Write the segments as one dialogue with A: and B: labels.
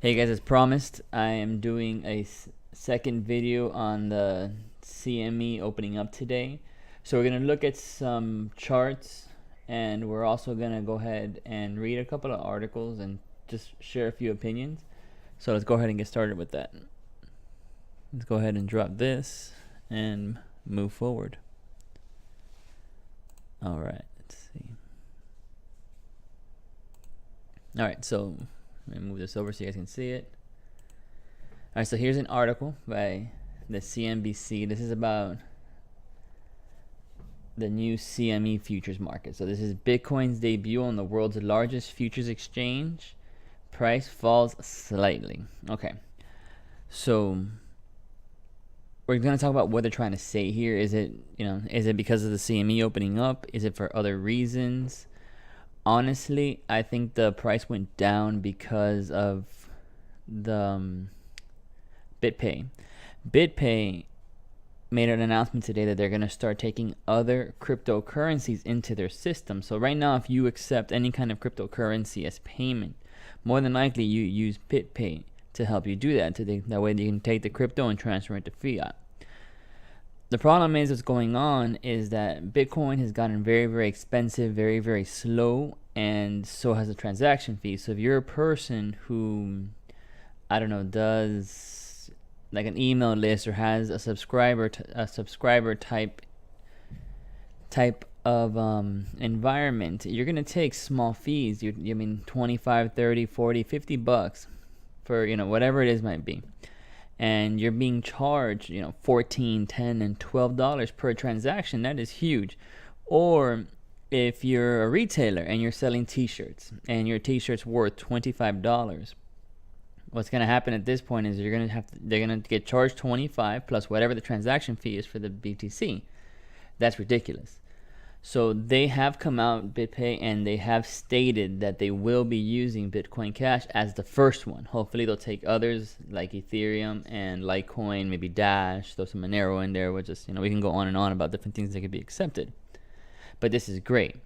A: Hey guys, as promised, I am doing a second video on the CME opening up today. So we're going to look at some charts, and we're also going to go ahead and read a couple of articles and just share a few opinions. So let's go ahead and get started with that. Let's go ahead and drop this and move forward. All right, let's see. All right, so let me move this over so you guys can see it. All right, so here's an article by the CNBC. This is about the new CME futures market. So this is Bitcoin's debut on the world's largest futures exchange. Price falls slightly. Okay, so we're going to talk about what they're trying to say here. Is it, is it because of the CME opening up? Is it for other reasons? Honestly, I think the price went down because of the BitPay. BitPay made an announcement today that they're going to start taking other cryptocurrencies into their system. So right now, if you accept any kind of cryptocurrency as payment, more than likely you use BitPay to help you do that. That way you can take the crypto and transfer it to fiat. The problem is what's going on is that Bitcoin has gotten very, very expensive, very, very slow, and so has the transaction fee. So if you're a person who, I don't know, does like an email list or has a subscriber type of environment, you're going to take small fees. I mean 25, 30, 40, 50 bucks for, whatever it is might be. And you're being charged, $14, $10, and $12 per transaction. That is huge. Or if you're a retailer and you're selling t-shirts and your t-shirt's worth $25, what's going to happen at this point is they're going to get charged $25 plus whatever the transaction fee is for the BTC. That's ridiculous. So they have come out, BitPay, and they have stated that they will be using Bitcoin Cash as the first one. Hopefully they'll take others like Ethereum and Litecoin, maybe Dash, throw some Monero in there. We'll just, we can go on and on about different things that could be accepted. But this is great.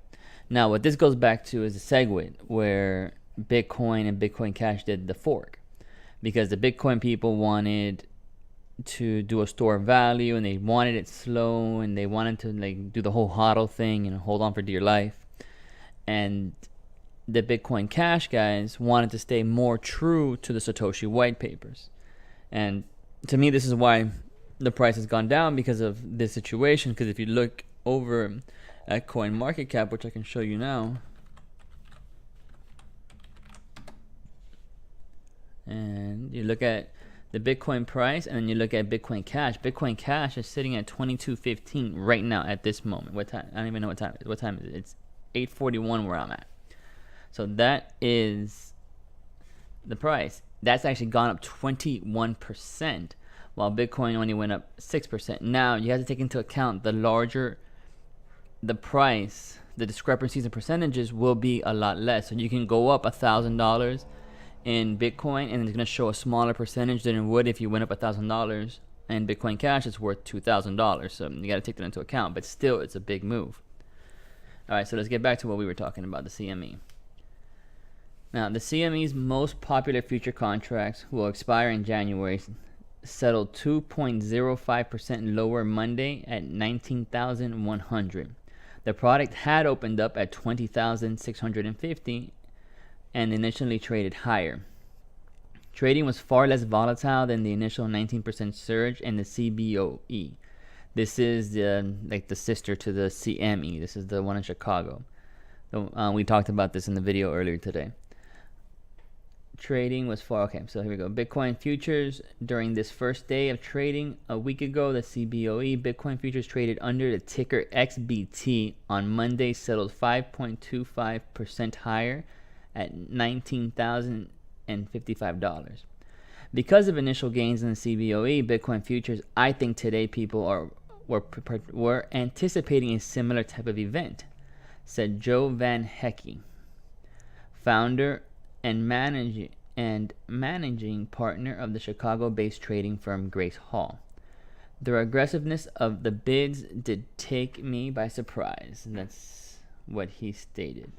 A: Now what this goes back to is a SegWit where Bitcoin and Bitcoin Cash did the fork. Because the Bitcoin people wanted to do a store of value, and they wanted it slow, and they wanted to do the whole hodl thing and hold on for dear life. And the Bitcoin Cash guys wanted to stay more true to the Satoshi white papers. And to me, this is why the price has gone down, because of this situation. Because if you look over at CoinMarketCap, which I can show you now, and you look at the Bitcoin price, and then you look at Bitcoin Cash. Bitcoin Cash is sitting at $22.15 right now at this moment. What time? I don't even know what time it is. What time is it? It's 8:41 where I'm at. So that is the price. That's actually gone up 21%, while Bitcoin only went up 6%. Now, you have to take into account the larger the price, the discrepancies in percentages will be a lot less. So you can go up $1,000 in Bitcoin, and it's going to show a smaller percentage than it would if you went up $1,000 and Bitcoin Cash is worth $2,000. So you got to take that into account, but still it's a big move. All right, so let's get back to what we were talking about, the CME. Now, the CME's most popular future contracts will expire in January, settled 2.05% lower Monday at 19,100. The product had opened up at 20,650 and initially traded higher. Trading was far less volatile than the initial 19% surge in the CBOE. This is the sister to the CME. This is the one in Chicago. We talked about this in the video earlier today. Trading was far, okay, so here we go. Bitcoin futures during this first day of trading a week ago, the CBOE Bitcoin futures traded under the ticker XBT on Monday, settled 5.25% higher at $19,055. Because of initial gains in the CBOE Bitcoin futures, I think today people were anticipating a similar type of event, said Joe Van Hecke, founder and managing partner of the Chicago-based trading firm Grace Hall. The aggressiveness of the bids did take me by surprise. And that's what he stated.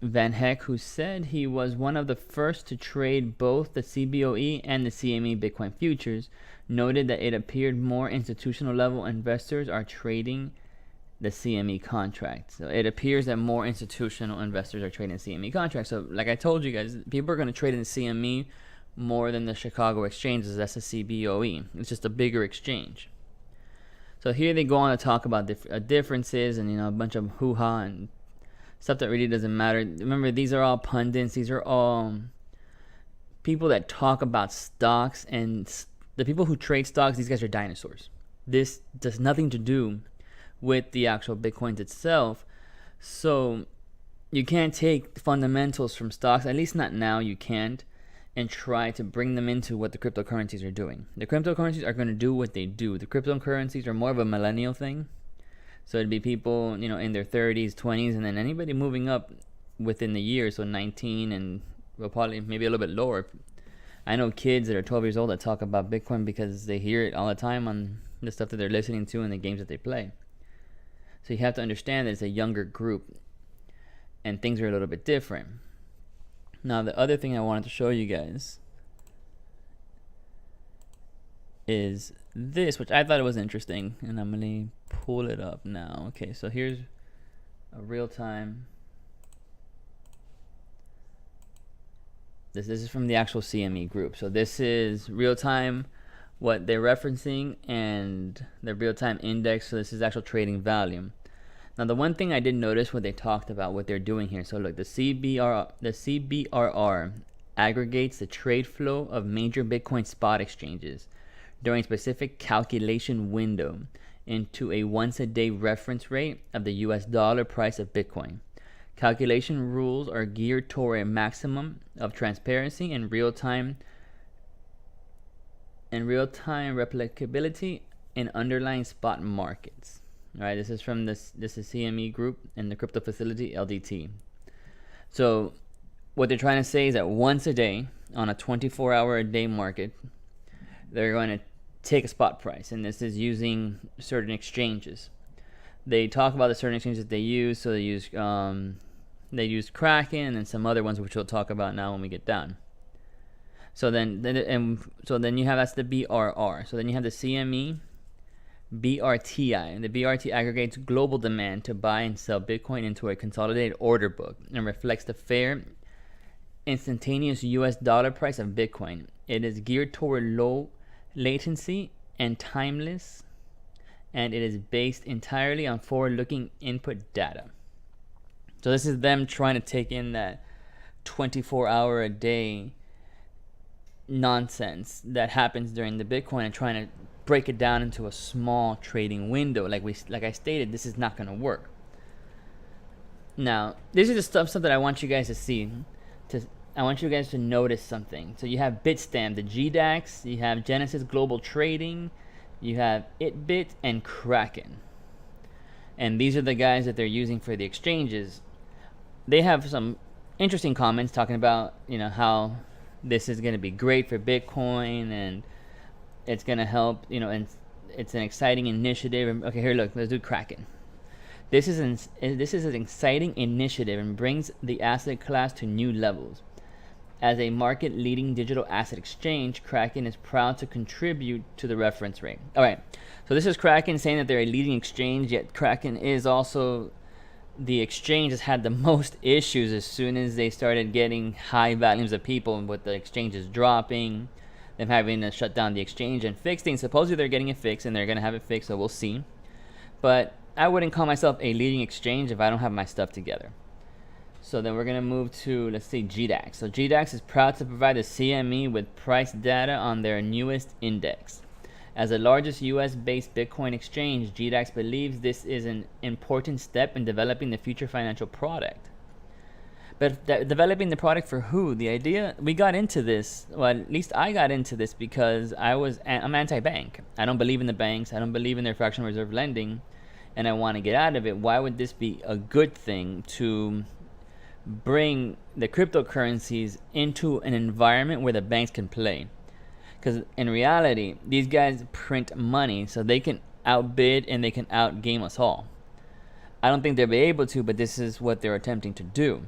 A: Van Heck, who said he was one of the first to trade both the CBOE and the CME Bitcoin futures, noted that it appeared more institutional level investors are trading the CME contract. So it appears that more institutional investors are trading CME contracts. So like I told you guys, people are going to trade in the CME more than the Chicago exchanges. That's the CBOE. It's just a bigger exchange. So here they go on to talk about differences and a bunch of hoo-ha and stuff that really doesn't matter. Remember, these are all pundits. These are all people that talk about stocks, and the people who trade stocks, these guys are dinosaurs. This does nothing to do with the actual Bitcoins itself. So you can't take fundamentals from stocks, at least not now, you can't, and try to bring them into what the cryptocurrencies are doing. The cryptocurrencies are going to do what they do. The cryptocurrencies are more of a millennial thing. So it'd be people, in their 30s, 20s, and then anybody moving up within the year, so 19 and probably maybe a little bit lower. I know kids that are 12 years old that talk about Bitcoin because they hear it all the time on the stuff that they're listening to and the games that they play. So you have to understand that it's a younger group and things are a little bit different. Now, the other thing I wanted to show you guys is this, which I thought it was interesting, and I'm going to pull it up now. Okay, so here's a real-time. This is from the actual CME group. So this is real-time, what they're referencing, and the real-time index. So this is actual trading volume. Now, the one thing I did notice what they talked about, what they're doing here. So look, the CBRR aggregates the trade flow of major Bitcoin spot exchanges during a specific calculation window into a once-a-day reference rate of the US dollar price of Bitcoin. Calculation rules are geared toward a maximum of transparency and real-time replicability in underlying spot markets. All right, this is from this is CME Group and the Crypto Facility LDT. So what they're trying to say is that once a day on a 24-hour-a-day market, they're going to take a spot price, and this is using certain exchanges. They talk about the certain exchanges they use. So they use Kraken and some other ones, which we'll talk about now when we get down. So then you have, that's the BRR. So then you have the CME BRTI, and the BRT aggregates global demand to buy and sell Bitcoin into a consolidated order book and reflects the fair instantaneous US dollar price of Bitcoin. It is geared toward low latency and timeless, and it is based entirely on forward-looking input data. So this is them trying to take in that 24-hour-a-day nonsense that happens during the Bitcoin and trying to break it down into a small trading window. Like I stated, this is not going to work. Now, this is the stuff that I want you guys to see. I want you guys to notice something. So you have Bitstamp, the GDAX, you have Genesis Global Trading, you have ItBit, and Kraken. And these are the guys that they're using for the exchanges. They have some interesting comments talking about, how this is going to be great for Bitcoin and it's going to help, and it's an exciting initiative. Okay, here, look, let's do Kraken. This is an exciting initiative and brings the asset class to new levels. As a market-leading digital asset exchange, Kraken is proud to contribute to the reference rate. All right, so this is Kraken saying that they're a leading exchange, yet Kraken is also the exchange that's had the most issues as soon as they started getting high volumes of people, with the exchanges dropping, them having to shut down the exchange and fix things. Supposedly they're getting it fixed, and they're going to have it fixed, so we'll see. But I wouldn't call myself a leading exchange if I don't have my stuff together. So then we're going to move to, let's see, GDAX. So GDAX is proud to provide the CME with price data on their newest index. As the largest US-based Bitcoin exchange, GDAX believes this is an important step in developing the future financial product. But developing the product for who? The idea, we got into this, well, at least I got into this because I'm anti-bank. I don't believe in the banks. I don't believe in their fractional reserve lending, and I want to get out of it. Why would this be a good thing to bring the cryptocurrencies into an environment where the banks can play? Because in reality, these guys print money so they can outbid and they can outgame us all. I don't think they'll be able to, but this is what they're attempting to do.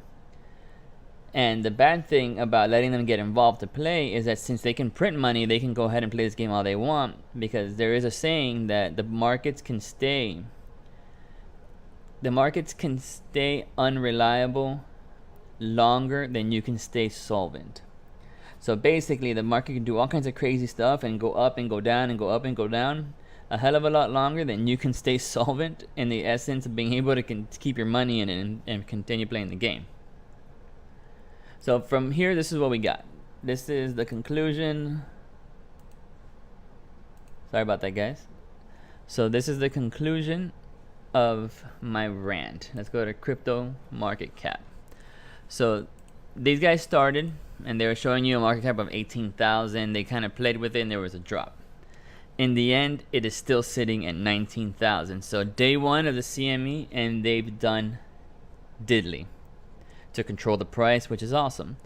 A: And the bad thing about letting them get involved to play is that since they can print money, they can go ahead and play this game all they want, because there is a saying that the markets can stay unreliable longer than you can stay solvent. So basically, the market can do all kinds of crazy stuff and go up and go down and go up and go down a hell of a lot longer than you can stay solvent in the essence of being able to keep your money in it and continue playing the game. So from here, this is what we got. This is the conclusion. Sorry about that, guys. So this is the conclusion of my rant. Let's go to crypto market cap. So these guys started and they were showing you a market cap of 18,000. They kind of played with it and there was a drop. In the end, it is still sitting at 19,000. So day one of the CME, and they've done diddly to control the price, which is awesome.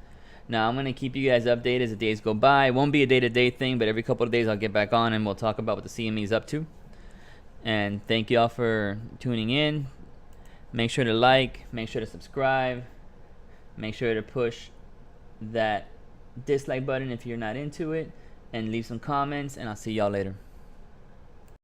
A: Now I'm going to keep you guys updated as the days go by. It won't be a day-to-day thing, but every couple of days I'll get back on and we'll talk about what the CME is up to. And thank you all for tuning in. Make sure to like, make sure to subscribe, make sure to push that dislike button if you're not into it, and leave some comments, and I'll see y'all later.